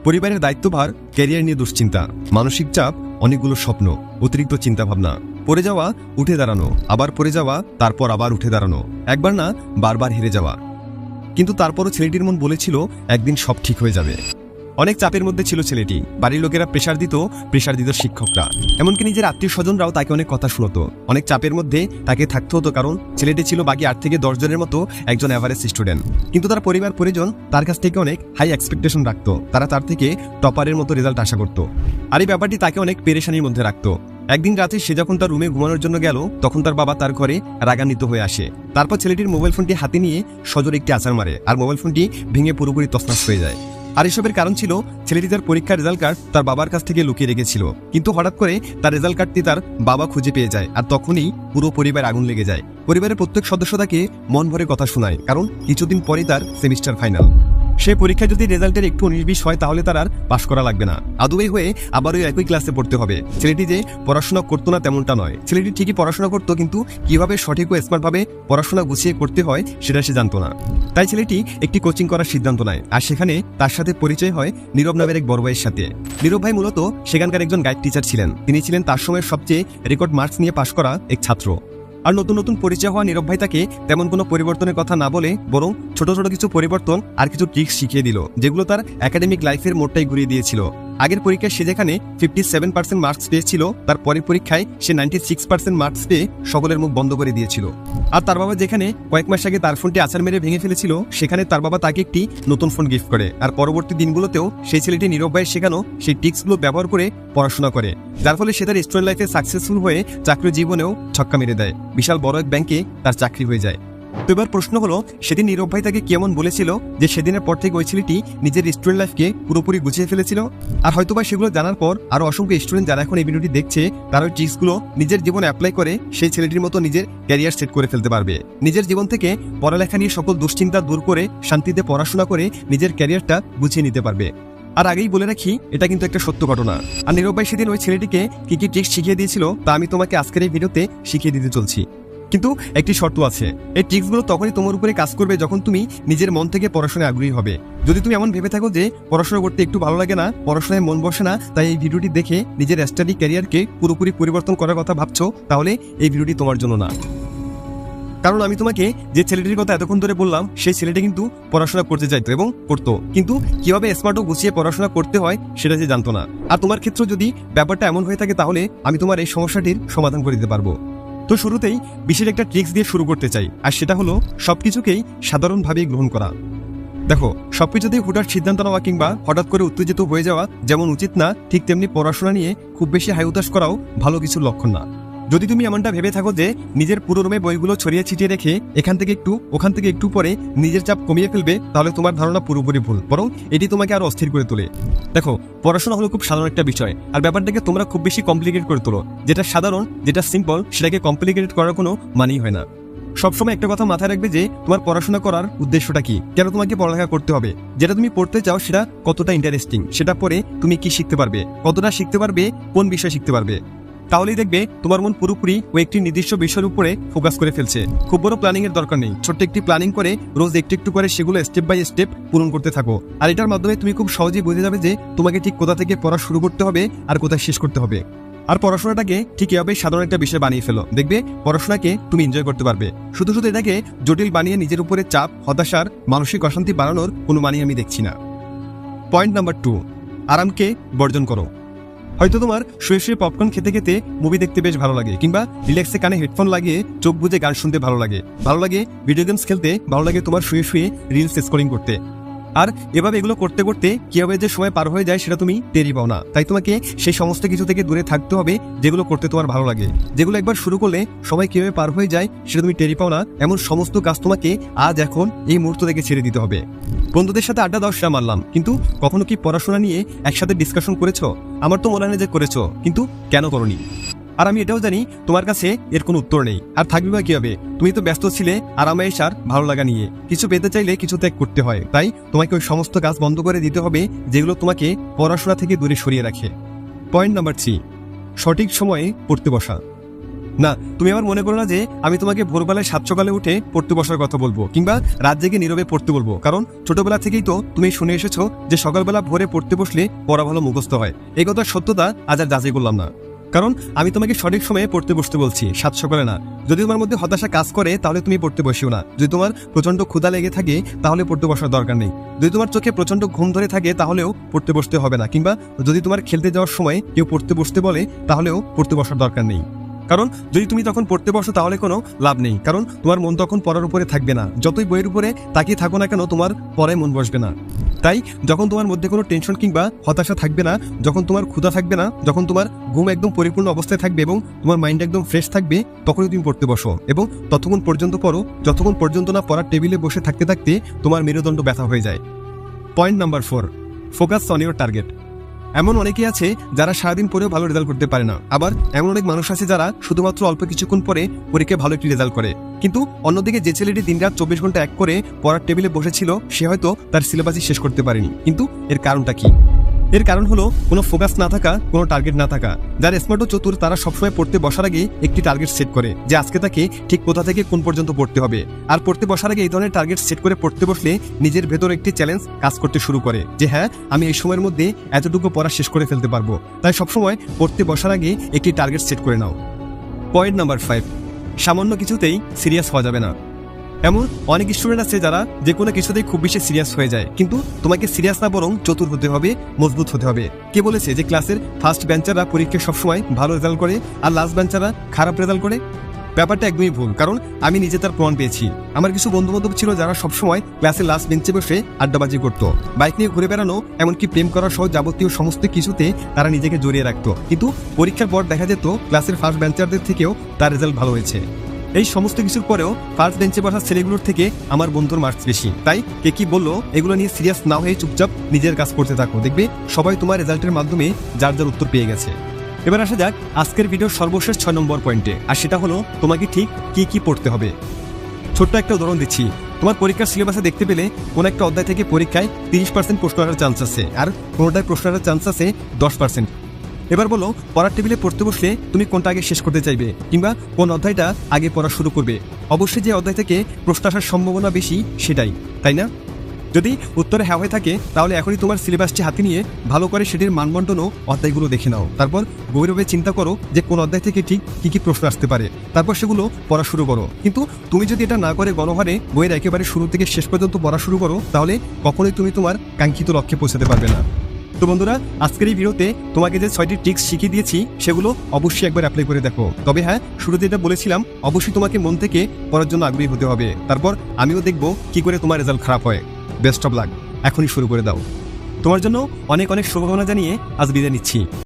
পরিবারের দায়িত্বভার, ক্যারিয়ার নিয়ে দুশ্চিন্তা, মানসিক চাপ, অনেকগুলো স্বপ্ন, অতিরিক্ত চিন্তাভাবনা, পড়ে যাওয়া, উঠে দাঁড়ানো, আবার পড়ে যাওয়া, তারপর আবার উঠে দাঁড়ানো, একবার না বারবার হেরে যাওয়া। কিন্তু তারপরও ছেলেটির মন বলেছিল একদিন সব ঠিক হয়ে যাবে। অনেক চাপের মধ্যে ছিল ছেলেটি। বাড়ির লোকেরা প্রেশার দিত শিক্ষকরা, এমনকি নিজের আত্মীয় স্বজনরাও তাকে অনেক কথা শুনতো। অনেক চাপের মধ্যে তাকে থাকতে হতো, কারণ ছেলেটি ছিল বাকি 8 থেকে 10 জনের মতো একজন অ্যাভারেজ স্টুডেন্ট। কিন্তু তার পরিবার পরিজন তার কাছ থেকে অনেক হাই এক্সপেকটেশন রাখতো। তারা তার থেকে টপারের মতো রেজাল্ট আশা করতো, আর এই ব্যাপারটি তাকে অনেক পেরেশানির মধ্যে রাখতো। একদিন রাতে সে যখন তার রুমে ঘুমানোর জন্য গেল, তখন তার বাবা তার ঘরে রাগান্বিত হয়ে আসে। তারপর ছেলেটির মোবাইল ফোনটি হাতে নিয়ে সজোরে একটি আছাড় মারে, আর মোবাইল ফোনটি ভেঙে পুরোপুরি তছনছ হয়ে যায়। আর এসবের কারণ ছিল ছেলেটি তার পরীক্ষার রেজাল্ট কার্ড তার বাবার কাছ থেকে লুকিয়ে রেখেছিল। কিন্তু হঠাৎ করে তার রেজাল্ট কার্ডটি তার বাবা খুঁজে পেয়ে যায়, আর তখনই পুরো পরিবার আগুন লেগে যায়। পরিবারের প্রত্যেক সদস্য তাকে মন ভরে কথা শোনায়, কারণ কিছুদিন পরে তার সেমিস্টার ফাইনাল। সে পরীক্ষায় যদি রেজাল্টের একটু 19-20 হয়, তাহলে তার আর পাশ করা লাগবে না, আদুই হয়ে আবার ওই একই ক্লাসে পড়তে হবে। ছেলেটি যে পড়াশোনা করতো না তেমনটা নয়, ছেলেটি ঠিকই পড়াশোনা করতো, কিন্তু কিভাবে সঠিক ও স্মার্টভাবে পড়াশোনা গুছিয়ে করতে হয় সেটা সে জানতো না। তাই ছেলেটি একটি কোচিং করার সিদ্ধান্ত নেয়, আর সেখানে তার সাথে পরিচয় হয় নীরব নামের এক বড় ভাইয়ের সাথে। নীরব ভাই মূলত সেখানকার একজন গাইড টিচার ছিলেন। তিনি ছিলেন তার সময়ের সবচেয়ে রেকর্ড মার্কস নিয়ে পাশ করা এক ছাত্র। আর নতুন নতুন পরিচয় হওয়া নীরব ভাই তাকে তেমন কোনো পরিবর্তনের কথা না বলে বরং ছোট ছোট কিছু পরিবর্তন আর কিছু ট্রিক্স শিখিয়ে দিল, যেগুলো তার একাডেমিক লাইফের মোড়টাই ঘুরিয়ে দিয়েছিল। আগের পরীক্ষায় সে যেখানে 57% মার্কস পেয়েছিল, তার পরের পরীক্ষায় সে 96% মার্কস পেয়ে সকলের মুখ বন্ধ করে দিয়েছিল। আর তার বাবা যেখানে কয়েক মাস আগে তার ফোনটি আছাড় মেরে ভেঙে ফেলেছিল, সেখানে তার বাবা তাকে একটি নতুন ফোন গিফট করে। আর পরবর্তী দিনগুলোতেও সেই ছেলেটি নীরব ভাইয়ের শেখানো সেই ট্রিক্সগুলো ব্যবহার করে পড়াশোনা করে, যার ফলে সে তার স্টুডেন্ট লাইফে সাকসেসফুল হয়ে চাকরি জীবনেও ছক্কা মেরে দেয়। বিশাল বড় এক ব্যাংকে তার চাকরি হয়ে যায়। তো এবার প্রশ্ন হলো, সেদিন নীরব ভাই তাকে কেমন বলেছিল যে সেদিনের পর থেকে ওই ছেলেটি নিজের স্টুডেন্ট লাইফকে পুরোপুরি গুছিয়ে ফেলেছিল? আর হয়তোবা সেগুলো জানার পর আরো অসংখ্য স্টুডেন্ট যারা এখন এই ভিডিওটি দেখছে, তারা ওই ট্রিক্সগুলো নিজের জীবনে অ্যাপ্লাই করে সেই ছেলেটির মতো নিজের ক্যারিয়ার সেট করে ফেলতে পারবে। নিজের জীবন থেকে পড়ালেখা নিয়ে সকল দুশ্চিন্তা দূর করে শান্তিতে পড়াশোনা করে নিজের ক্যারিয়ারটা গুছিয়ে নিতে পারবে। আর আগেই বলে রাখি, এটা কিন্তু একটা সত্য ঘটনা। আর নীরব ভাই সেদিন ওই ছেলেটিকে কি কি ট্রিক্স শিখিয়ে দিয়েছিল তা আমি তোমাকে আজকের এই ভিডিওতে শিখিয়ে দিতে চলছি। কিন্তু একটি শর্ত আছে, এই ট্রিক্সগুলো তখনই তোমার উপরে কাজ করবে যখন তুমি নিজের মন থেকে পড়াশোনায় আগ্রহী হবে। যদি তুমি এমন ভেবে থাকো যে পড়াশোনা করতে একটু ভালো লাগে না, পড়াশোনায় মন বসে না, তাই এই ভিডিওটি দেখে নিজের স্টাডি ক্যারিয়ারকে পুরোপুরি পরিবর্তন করার কথা ভাবছো, তাহলে এই ভিডিওটি তোমার জন্য না। কারণ আমি তোমাকে যে ছেলেটির কথা এতক্ষণ ধরে বললাম, সেই ছেলেটি কিন্তু পড়াশোনা করতে চাইতো এবং করতো, কিন্তু কিভাবে স্মার্ট ও গুছিয়ে পড়াশোনা করতে হয় সেটা সে জানতো না। আর তোমার ক্ষেত্রে যদি ব্যাপারটা এমন হয়ে থাকে, তাহলে আমি তোমার এই সমস্যাটির সমাধান করে দিতে পারবো। তো শুরুতেই বিশেষ একটা ট্রিক্স দিয়ে শুরু করতে চাই, আর সেটা হলো সবকিছুকেই সাধারণভাবেই গ্রহণ করা। দেখো, সবকিছুতেই হুটার সিদ্ধান্ত নেওয়া কিংবা হঠাৎ করে উত্তেজিত হয়ে যাওয়া যেমন উচিত না, ঠিক তেমনি পড়াশোনা নিয়ে খুব বেশি হাই উতাস করাও ভালো কিছুর লক্ষণ না। যদি তুমি এমনটা ভেবে থাকো যে নিজের পুরো রুমে বইগুলো ছড়িয়ে ছিটিয়ে রেখে এখান থেকে একটু ওখান থেকে একটু পরে নিজের চাপ কমিয়ে ফেলবে, তাহলে তোমার ধারণা পুরোপুরি ভুল, বরং এটি তোমাকে আরো অস্থির করে তোলে। দেখো, পড়াশোনা হলো খুব সাধারণ একটা বিষয়, আর ব্যাপারটাকে তোমরা খুব বেশি কমপ্লিকেট করে তোলো। যেটা সাধারণ, যেটা সিম্পল, সেটাকে কমপ্লিকেটেড করার কোনো মানেই হয় না। সবসময় একটা কথা মাথায় রাখবে যে তোমার পড়াশোনা করার উদ্দেশ্যটা কি, কেন তোমাকে পড়ালেখা করতে হবে। যেটা তুমি পড়তে চাও সেটা কতটা ইন্টারেস্টিং, সেটা পরে তুমি কি শিখতে পারবে, কতটা শিখতে পারবে, কোন বিষয় শিখতে পারবে। তাহলেই দেখবে তোমার মন পুরোপুরি ওই একটি নির্দিষ্ট বিষয়ের উপরে ফোকাস করে ফেলছে। খুব বড় প্ল্যানিং এর দরকার নেই, ছোট্ট একটি প্ল্যানিং করে রোজ একটু একটু করে সেগুলো স্টেপ বাই স্টেপ পূরণ করতে থাকো। আর এটার মাধ্যমে তুমি খুব সহজেই বুঝে যাবে যে তোমাকে ঠিক কোথা থেকে পড়া শুরু করতে হবে আর কোথায় শেষ করতে হবে। আর পড়াশোনাটাকে ঠিক এভাবেই সাধারণ একটা বিষয় বানিয়ে ফেলো, দেখবে পড়াশোনাকে তুমি এনজয় করতে পারবে। শুধু শুধু এটাকে জটিল বানিয়ে নিজের উপরে চাপ, হতাশার, মানসিক অশান্তি বাড়ানোর কোনো মানে আমি দেখছি না। পয়েন্ট নাম্বার 2, আরামকে বর্জন করো। হয়তো তোমার শুয়ে শুয়ে পপকর্ন খেতে খেতে মুভি দেখতে বেশ ভালো লাগে, কিংবা রিল্যাক্সে কানে হেডফোন লাগিয়ে চোখ বুজে গান শুনতে ভালো লাগে ভিডিও গেমস খেলতে ভালো লাগে, তোমার শুয়ে শুয়ে রিলস স্ক্রলিং করতে। আর এভাবে এগুলো করতে করতে কিভাবে যে সময় পার হয়ে যায় সেটা তুমি টেরই পাও না। তাই তোমাকে সেই সমস্ত কিছু থেকে দূরে থাকতে হবে যেগুলো করতে তোমার ভালো লাগে, যেগুলো একবার শুরু করলে সময় কিভাবে পার হয়ে যায় সেটা তুমি টেরই পাও না। এমন সমস্ত কাজ তোমাকে আজ এখন এই মুহূর্ত থেকে ছেড়ে দিতে হবে। বন্ধুদের সাথে আড্ডা দাও, সেটা মানলাম, কিন্তু কখনো কি পড়াশোনা নিয়ে একসাথে ডিসকাশন করেছো? আমার তো মনে হয় যে করেছো, কিন্তু কেন করোনি? আর আমি এটাও জানি তোমার কাছে এর কোনো উত্তর নেই, আর থাকবে বা কি হবে? তুমি তো ব্যস্ত ছিলে আরামায়েশ আর ভালো লাগা নিয়ে। কিছু পেতে চাইলে কিছু ত্যাগ করতে হয়, তাই তোমাকে ওই সমস্ত কাজ বন্ধ করে দিতে হবে যেগুলো তোমাকে পড়াশোনা থেকে দূরে সরিয়ে রাখে। পয়েন্ট নাম্বার 3, সঠিক সময়ে পড়তে বসা। না, তুমি আবার মনে করো না যে আমি তোমাকে ভোরবেলায় 7 সকালে উঠে পড়তে বসার কথা বলবো কিংবা রাত জেগে নীরবে পড়তে বলবো, কারণ ছোটবেলা থেকেই তো তুমি শুনে এসেছো যে সকালবেলা ভোরে পড়তে বসলে পড়া ভালো মুখস্থ হয়। এই কথার সত্যতা আজ আর যাচাই করলাম না, কারণ আমি তোমাকে সঠিক সময়ে পড়তে বসতে বলছি, 7 সকালে না। যদি তোমার মধ্যে হতাশা কাজ করে তাহলে তুমি পড়তে বসিও না। যদি তোমার প্রচন্ড ক্ষুধা লেগে থাকে তাহলে পড়তে বসার দরকার নেই। যদি তোমার চোখে প্রচন্ড ঘুম ধরে থাকে তাহলেও পড়তে বসতে হবে না, কিংবা যদি তোমার খেলতে যাওয়ার সময় কেউ পড়তে বসতে বলে তাহলেও পড়তে বসার দরকার নেই। কারণ যদি তুমি তখন পড়তে বসো তাহলে কোনো লাভ নেই, কারণ তোমার মন তখন পড়ার উপরে থাকবে না। যতই বইয়ের উপরে তাকিয়ে থাকো না কেন, তোমার পড়ায় মন বসবে না। তাই যখন তোমার মধ্যে কোনো টেনশন কিংবা হতাশা থাকবে না, যখন তোমার ক্ষুধা থাকবে না, যখন তোমার ঘুম একদম পরিপূর্ণ অবস্থায় থাকবে এবং তোমার মাইন্ড একদম ফ্রেশ থাকবে, তখনই তুমি পড়তে বসো এবং ততক্ষণ পর্যন্ত পড়ো যতক্ষণ পর্যন্ত না পড়ার টেবিলে বসে থাকতে থাকতে তোমার মেরুদণ্ড ব্যথা হয়ে যায়। Point number 4, focus on your target. এমন অনেকেই আছে যারা সারাদিন পরেও ভালো রেজাল্ট করতে পারে না, আবার এমন অনেক মানুষ আছে যারা শুধুমাত্র অল্প কিছুক্ষণ পরে পরীক্ষায় ভালো একটি রেজাল্ট করে। কিন্তু অন্যদিকে যে ছেলেটি দিনরাত 24 ঘন্টা এক করে পড়ার টেবিলে বসেছিল সে হয়তো তার সিলেবাসই শেষ করতে পারেনি। কিন্তু এর কারণটা কি? এর কারণ হলো কোনো ফোকাস না থাকা, কোনো টার্গেট না থাকা। যারা স্মার্ট ও চতুর তারা সবসময় পড়তে বসার আগে একটি টার্গেট সেট করে যে আজকে তাকে ঠিক কোথা থেকে কোন পর্যন্ত পড়তে হবে। আর পড়তে বসার আগে এই ধরনের টার্গেট সেট করে পড়তে বসলে নিজের ভেতর একটি চ্যালেঞ্জ কাজ করতে শুরু করে যে হ্যাঁ, আমি এই সময়ের মধ্যে এতটুকু পড়া শেষ করে ফেলতে পারবো। তাই সবসময় পড়তে বসার আগে একটি টার্গেট সেট করে নাও। পয়েন্ট নাম্বার 5, সামান্য কিছুতেই সিরিয়াস হওয়া যাবে না। এমন অনেক স্টুডেন্ট আছে যারা যে কোনো কিছুতেই খুব বেশি সিরিয়াস হয়ে যায়, কিন্তু তোমাকে সিরিয়াস না বরং চতুর হতে হবে, মজবুত হতে হবে। কে বলেছে যে ক্লাসের ফার্স্ট বেঞ্চাররা পরীক্ষায় সবসময় ভালো রেজাল্ট করে আর লাস্ট বেঞ্চাররা খারাপ রেজাল্ট করে? ব্যাপারটা একদমই ভুল, কারণ আমি নিজে তার প্রমাণ পেয়েছি। আমার কিছু বন্ধু বান্ধব ছিল যারা সবসময় ক্লাসের লাস্ট বেঞ্চে বসে আড্ডাবাজি করতো, বাইক নিয়ে ঘুরে বেড়ানো, এমনকি প্রেম করা সহ যাবতীয় সমস্ত কিছুতে তারা নিজেকে জড়িয়ে রাখতো। কিন্তু পরীক্ষার পর দেখা যেত ক্লাসের ফার্স্ট বেঞ্চারদের থেকেও তার রেজাল্ট ভালো হয়েছে। এই সমস্ত কিছুর পরেও ফার্স্ট বেঞ্চে বসা ছেলেগুলোর থেকে আমার বন্ধুর মার্কস বেশি। তাই কে কি বললো এগুলো নিয়ে সিরিয়াস না হয়ে চুপচাপ নিজের কাজ করতে থাকো, দেখবে সবাই তোমার রেজাল্টের মাধ্যমে যার যার উত্তর পেয়ে গেছে। এবার আসা যাক আজকের ভিডিওর সর্বশেষ 6 নম্বর পয়েন্টে, আর সেটা হলো তোমাকে ঠিক কি কি পড়তে হবে। ছোট্ট একটা উদাহরণ দিচ্ছি। তোমার পরীক্ষার সিলেবাসে দেখতে পেলে কোন একটা অধ্যায় থেকে পরীক্ষায় 30% প্রশ্ন আসার চান্স আছে আর কোনোটায় প্রশ্ন আসার চান্স আছে 10%। এবার বলো, পড়ার টেবিলে পড়তে বসলে তুমি কোনটা আগে শেষ করতে চাইবে কিংবা কোন অধ্যায়টা আগে পড়া শুরু করবে? অবশ্যই যে অধ্যায় থেকে প্রশ্ন আসার সম্ভাবনা বেশি সেটাই, তাই না? যদি উত্তরে হ্যাঁ হয়ে থাকে তাহলে এখনই তোমার সিলেবাসটি হাতে নিয়ে ভালো করে সেটির মানবন্টন ও অধ্যায়গুলো দেখে নাও। তারপর গভীরভাবে চিন্তা করো যে কোন অধ্যায় থেকে ঠিক কি কি প্রশ্ন আসতে পারে, তারপর সেগুলো পড়া শুরু করো। কিন্তু তুমি যদি এটা না করে গণহারে বইয়ের একেবারে শুরু থেকে শেষ পর্যন্ত পড়া শুরু করো তাহলে কখনোই তুমি তোমার কাঙ্ক্ষিত লক্ষ্যে পৌঁছাতে পারবে না। তো বন্ধুরা, আজকের এই ভিডিওতে তোমাকে যে 6টি ট্রিক্স শিখিয়ে দিয়েছি সেগুলো অবশ্যই একবার অ্যাপ্লাই করে দেখো। তবে হ্যাঁ, শুরুতে এটা বলেছিলাম অবশ্যই তোমাকে মন থেকে পড়ার জন্য আগ্রহী হতে হবে। তারপর আমিও দেখব কি করে তোমার রেজাল্ট খারাপ হয়। বেস্ট অফ লাক, এখনই শুরু করে দাও। তোমার জন্য অনেক অনেক শুভকামনা জানিয়ে আজ বিদায় নিচ্ছি।